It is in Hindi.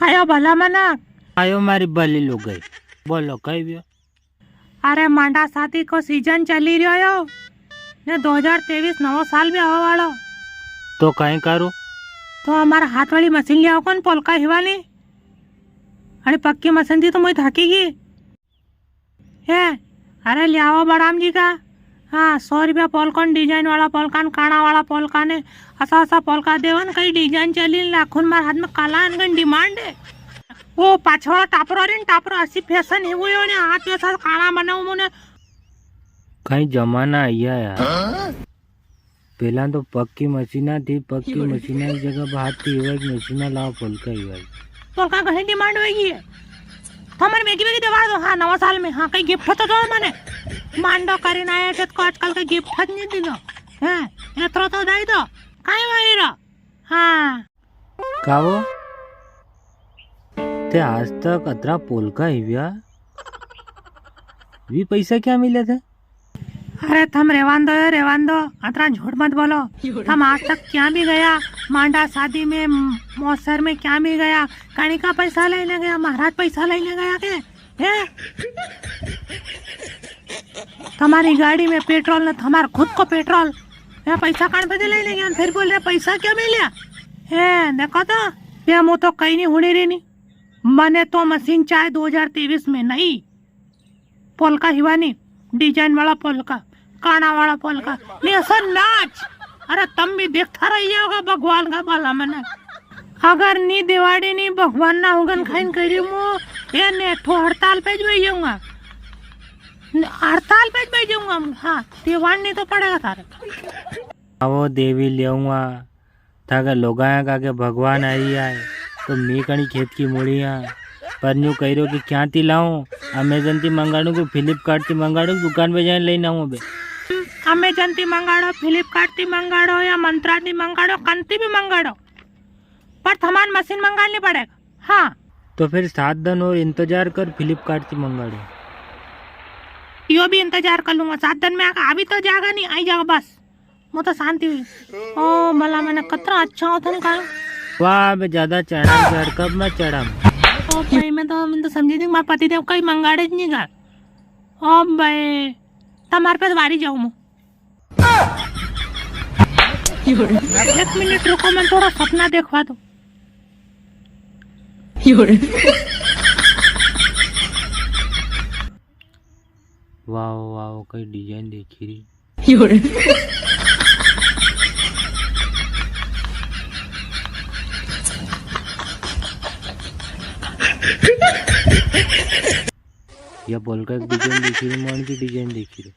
कयो भला मना आयो मारी बली लो गई बोलो कई भी। अरे मांडा साथी को सीजन चली रह्यो ने 2023 नवो साल भी आवा वालो तो कहीं करूँ तो हमारा हाथ वाली मशीन ले आओ कौन पोलका हिवानी। अरे पक्की मशीन थी तो मुझे थकी गई है। अरे ले आओ बड़ाम जी का। हाँ 100 रुपया पोलकन डिजाइन वाला पोलकान काना वाला पोलका ने असा पोलका देवन कई डिजाइन चली लाखों मार हाथ में काला अनगन डिमांड है। वो पाछवाड़ा टापर असी फैशन है वो ने हाथ में साथ काना बनाऊ मुने कहीं जमाना आया यार। पहला तो पक्की मशीना थी पक्की मशीना की जगह हाथ की मशीना लाओ पोलका कहीं डिमांड होगी है तो हमारे बेगी दवा दो। हाँ नवा साल में हाँ कहीं गिफ्ट तो दो मने मांडो करीन आए थे को आजकल का गिफ्ट नहीं दिलो है एतरो तो दाई दो काई वाईरो। हाँ कावो ते आज तक अतरा पोलका हिव्या भी पैसा क्या मिले थे। अरे थम रेवान दो अतरा झूठ मत बोलो। हम आज तक क्या भी गया मांडा शादी में मौसर में क्या भी गया कणी का पैसा लेने गया महाराज पैसा लेने गया के है। तुम्हारी गाड़ी में पेट्रोल न तुम्हारा खुद को पेट्रोल है पैसा कण पे लेने गया फिर बोल रहे पैसा क्या मिला है। देखो तो ये मुँह तो कहीं नहीं हुड़ी रही नहीं मने तो मशीन चाहे 2023 में नहीं पोलका हिवानी डिजाइन वाला पोलका काना वाला पोलका नहीं ऐसा नाच। अरे तुम भी देखता रही होगा भगवान का भला मना अगर नी दिवाड़ी नी भगवान ना होगन खाइन करी मो ये नेठो हड़ताल पे जाऊंगा हाँ दिवाड़ नहीं तो पड़ेगा थारे। वो देवी लेऊंगा थागा लोगाया का के भगवान आई आए तो मी कणी खेत की मुड़िया पर न्यू कह रहे हो कि क्या थी लाऊं अमेजन थी मंगाड़ू को फ्लिपकार्ट थी मंगाड़ू दुकान पे जाए लेना हूँ बे। अमेजन थी मंगाड़ो फ्लिपकार्ट थी मंगाड़ो या मंत्रा थी मंगाड़ो कंती भी मंगाड़ो पर थमान मशीन मंगानी पड़ेगा। हाँ तो फिर 7 दिन और इंतजार कर फ्लिपकार्ट थी मंगाड़ो। यो भी इंतजार कर लूंगा 7 दिन में आगा अभी तो जाएगा नहीं आई जाएगा बस वो तो शांति हुई। ओ मला मैंने कतरा अच्छा होता ना का वाह बे ज्यादा चढ़ा कर कब मैं चढ़ा ओ भाई मैं तो समझी थी मैं पति देव कहीं मंगाड़े नहीं का। ओ भाई तुम्हारे पास वारी जाऊँ मैं 1 मिनट रुको मैं थोड़ा सपना देखवा दो। वाह वाह कई डिजाइन देखी रही या पोलका डिजाइन देखी रही मन की डिजाइन देखी रही।